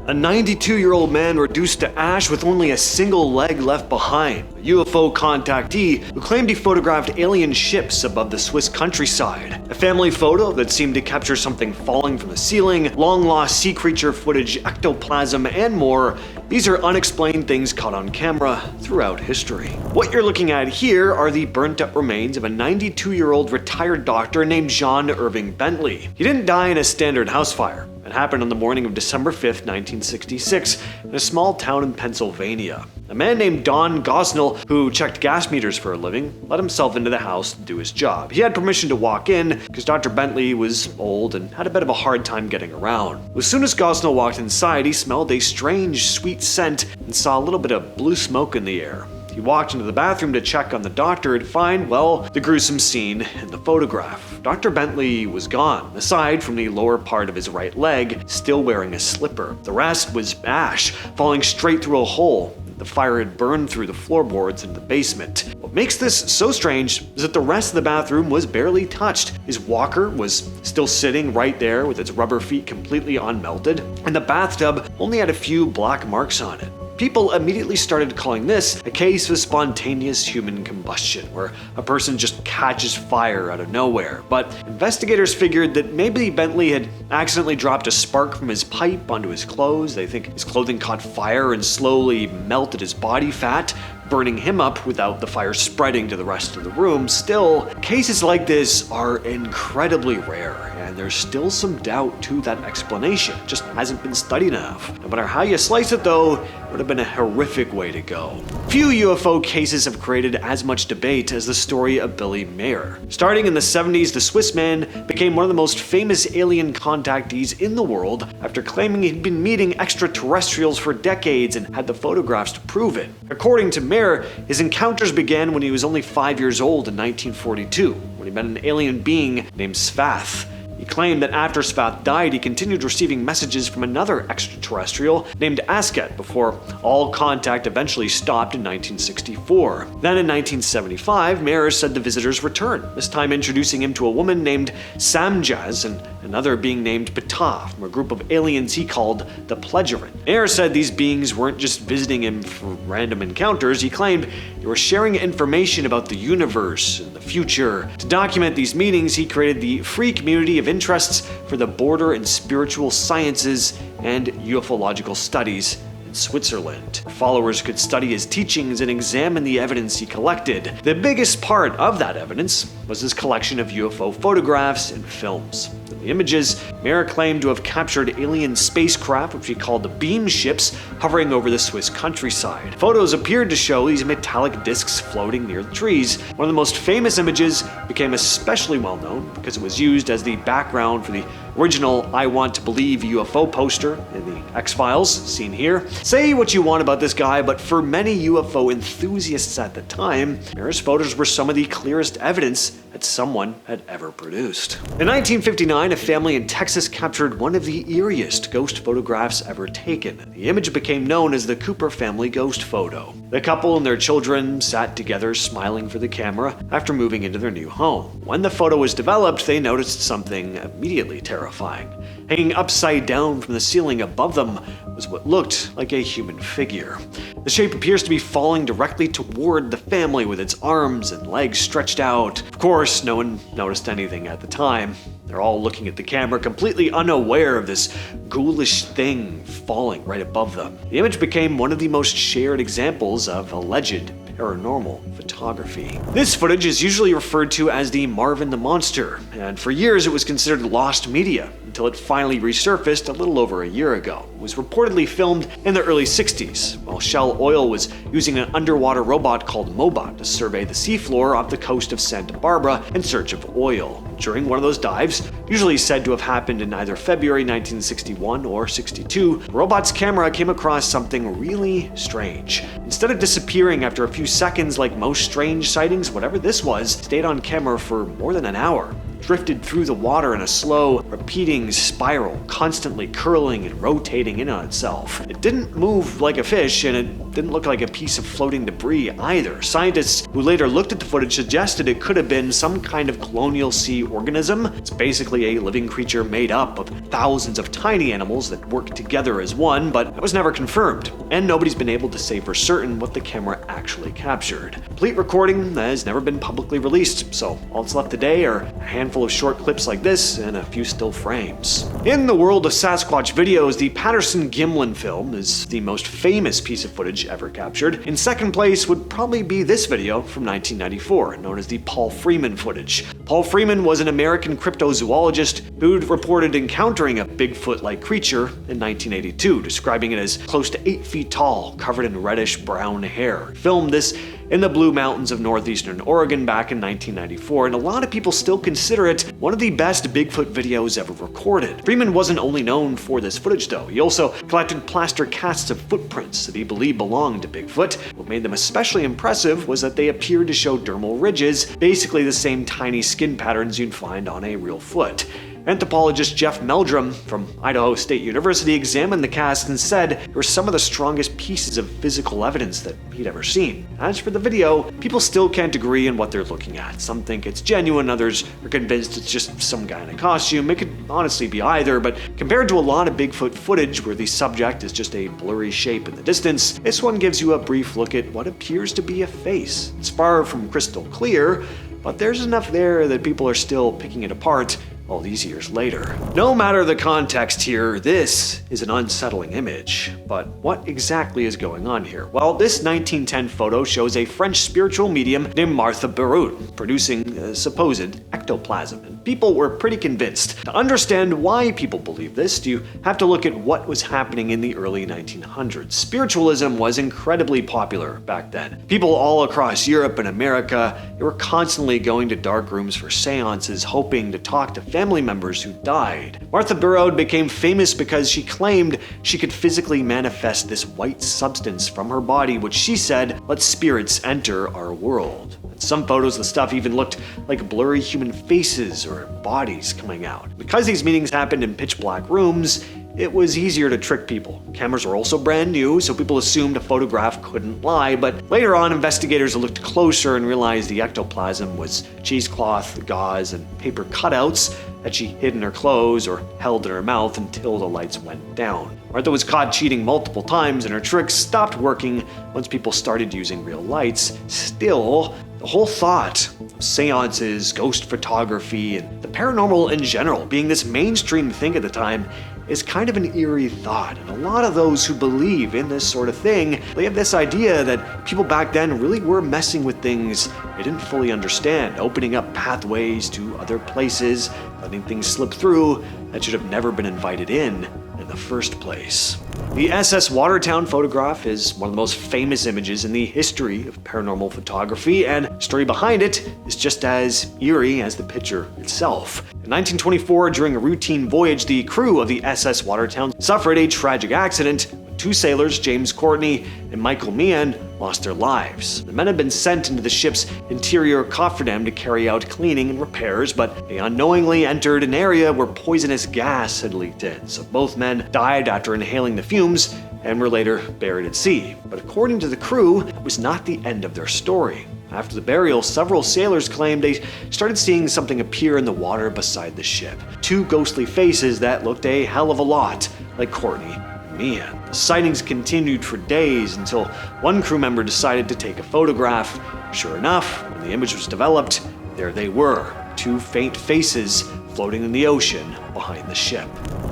A 92-year-old man reduced to ash with only a single leg left behind. A UFO contactee who claimed he photographed alien ships above the Swiss countryside. A family photo that seemed to capture something falling from the ceiling, long-lost sea creature footage, ectoplasm, and more. These are unexplained things caught on camera throughout history. What you're looking at here are the burnt-up remains of a 92-year-old retired doctor named John Irving Bentley. He didn't die in a standard house fire. It happened on the morning of December 5th, 1966, in a small town in Pennsylvania. A man named Don Gosnell, who checked gas meters for a living, let himself into the house to do his job. He had permission to walk in because Dr. Bentley was old and had a bit of a hard time getting around. As soon as Gosnell walked inside, he smelled a strange, sweet scent and saw a little bit of blue smoke in the air. He walked into the bathroom to check on the doctor and find, well, the gruesome scene in the photograph. Dr. Bentley was gone, aside from the lower part of his right leg, still wearing a slipper. The rest was ash, falling straight through a hole. The fire had burned through the floorboards in the basement. What makes this so strange is that the rest of the bathroom was barely touched. His walker was still sitting right there with its rubber feet completely unmelted, and the bathtub only had a few black marks on it. People immediately started calling this a case of spontaneous human combustion, where a person just catches fire out of nowhere. But investigators figured that maybe Bentley had accidentally dropped a spark from his pipe onto his clothes. They think his clothing caught fire and slowly melted his body fat, burning him up without the fire spreading to the rest of the room. Still, cases like this are incredibly rare, and there's still some doubt to that explanation. It just hasn't been studied enough. No matter how you slice it though, it would have been a horrific way to go. Few UFO cases have created as much debate as the story of Billy Meier. Starting in the 70s, the Swiss man became one of the most famous alien contactees in the world after claiming he'd been meeting extraterrestrials for decades and had the photographs to prove it. According to Meier, his encounters began when he was only 5 years old in 1942, when he met an alien being named Svath. He claimed that after Svath died, he continued receiving messages from another extraterrestrial named Asket before all contact eventually stopped in 1964. Then in 1975, Meier said the visitors returned, this time introducing him to a woman named Samjaz and another being named Ptah from a group of aliens he called the Pleasurin. Meier said these beings weren't just visiting him for random encounters. He claimed they were sharing information about the universe and the future. To document these meetings, he created the free community of interests for the border and spiritual sciences and ufological studies in Switzerland. Followers could study his teachings and examine the evidence he collected. The biggest part of that evidence was his collection of UFO photographs and films. In the images, Meier claimed to have captured alien spacecraft, which he called the beam ships, hovering over the Swiss countryside. Photos appeared to show these metallic discs floating near the trees. One of the most famous images became especially well known because it was used as the background for the original I Want to Believe UFO poster in the X-Files, seen here. Say what you want about this guy, but for many UFO enthusiasts at the time, Meier's photos were some of the clearest evidence that someone had ever produced. In 1959, a family in Texas captured one of the eeriest ghost photographs ever taken. The image became known as the Cooper family ghost photo. The couple and their children sat together smiling for the camera after moving into their new home. When the photo was developed, they noticed something immediately terrifying. Hanging upside down from the ceiling above them was what looked like a human figure. The shape appears to be falling directly toward the family with its arms and legs stretched out. Of course, no one noticed anything at the time. They're all looking at the camera, completely unaware of this ghoulish thing falling right above them. The image became one of the most shared examples of alleged paranormal photography. This footage is usually referred to as the Marvin the Monster, and for years it was considered lost media until it finally resurfaced a little over a year ago. It was reportedly filmed in the early 60s, while Shell Oil was using an underwater robot called Mobot to survey the seafloor off the coast of Santa Barbara in search of oil. During one of those dives, usually said to have happened in either February 1961 or 62, the robot's camera came across something really strange. Instead of disappearing after a few seconds like most strange sightings, whatever this was stayed on camera for more than an hour. drifted through the water in a slow, repeating spiral, constantly curling and rotating in on itself. It didn't move like a fish, and it didn't look like a piece of floating debris either. Scientists who later looked at the footage suggested it could have been some kind of colonial sea organism. It's basically a living creature made up of thousands of tiny animals that work together as one, but it was never confirmed, and nobody's been able to say for certain what the camera actually captured. Complete recording has never been publicly released, so all that's left today are a handful of short clips like this and a few still frames. In the world of Sasquatch videos, the Patterson-Gimlin film is the most famous piece of footage ever captured. In second place would probably be this video from 1994, known as the Paul Freeman footage. Paul Freeman was an American cryptozoologist who'd reported encountering a Bigfoot-like creature in 1982, describing it as close to 8 feet tall, covered in reddish-brown hair. He filmed this in the Blue Mountains of northeastern Oregon back in 1994, and a lot of people still consider it one of the best Bigfoot videos ever recorded. Freeman wasn't only known for this footage though, he also collected plaster casts of footprints that he believed belonged to Bigfoot. What made them especially impressive was that they appeared to show dermal ridges, basically the same tiny skin patterns you'd find on a real foot. Anthropologist Jeff Meldrum from Idaho State University examined the cast and said they were some of the strongest pieces of physical evidence that he'd ever seen. As for the video, people still can't agree on what they're looking at. Some think it's genuine, others are convinced it's just some guy in a costume. It could honestly be either, but compared to a lot of Bigfoot footage where the subject is just a blurry shape in the distance, this one gives you a brief look at what appears to be a face. It's far from crystal clear, but there's enough there that people are still picking it apart all these years later. No matter the context here, this is an unsettling image. But what exactly is going on here? Well, this 1910 photo shows a French spiritual medium named Martha Barut producing supposed ectoplasm, and people were pretty convinced. To understand why people believe this, you have to look at what was happening in the early 1900s. Spiritualism was incredibly popular back then. People all across Europe and America, they were constantly going to dark rooms for seances, hoping to talk to family members who died. Martha Barut became famous because she claimed she could physically manifest this white substance from her body, which she said let spirits enter our world. In some photos, the stuff even looked like blurry human faces or bodies coming out. Because these meetings happened in pitch black rooms, it was easier to trick people. Cameras were also brand new, so people assumed a photograph couldn't lie, but later on, investigators looked closer and realized the ectoplasm was cheesecloth, gauze, and paper cutouts that she hid in her clothes or held in her mouth until the lights went down. Martha was caught cheating multiple times, and her tricks stopped working once people started using real lights. Still, the whole thought of seances, ghost photography, and the paranormal in general being this mainstream thing at the time is kind of an eerie thought, and a lot of those who believe in this sort of thing, they have this idea that people back then really were messing with things they didn't fully understand, opening up pathways to other places, letting things slip through that should have never been invited in the first place. The SS Watertown photograph is one of the most famous images in the history of paranormal photography, and the story behind it is just as eerie as the picture itself. In 1924, during a routine voyage, the crew of the SS Watertown suffered a tragic accident when two sailors, James Courtney and Michael Meehan, lost their lives. The men had been sent into the ship's interior cofferdam to carry out cleaning and repairs, but they unknowingly entered an area where poisonous gas had leaked in, so both men died after inhaling the fumes and were later buried at sea. But according to the crew, it was not the end of their story. After the burial, several sailors claimed they started seeing something appear in the water beside the ship. Two ghostly faces that looked a hell of a lot like Courtney and Meehan. The sightings continued for days until one crew member decided to take a photograph. Sure enough, when the image was developed, there they were, two faint faces floating in the ocean behind the ship.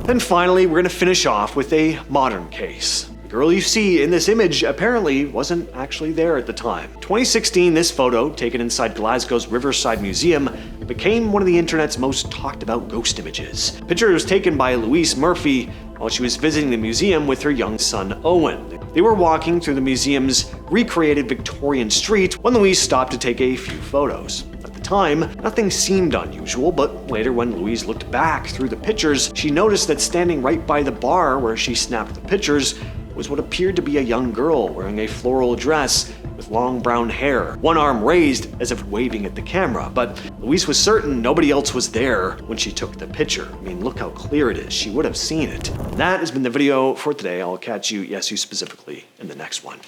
And finally, we're going to finish off with a modern case. The girl you see in this image apparently wasn't actually there at the time. 2016, this photo, taken inside Glasgow's Riverside Museum, became one of the internet's most talked about ghost images. The picture was taken by Louise Murphy while she was visiting the museum with her young son Owen. They were walking through the museum's recreated Victorian street when Louise stopped to take a few photos. At the time, nothing seemed unusual, but later when Louise looked back through the pictures, she noticed that standing right by the bar where she snapped the pictures was what appeared to be a young girl wearing a floral dress with long brown hair, one arm raised as if waving at the camera. But Louise was certain nobody else was there when she took the picture. I mean, look how clear it is. She would have seen it. That has been the video for today. I'll catch you, yes, you specifically, in the next one.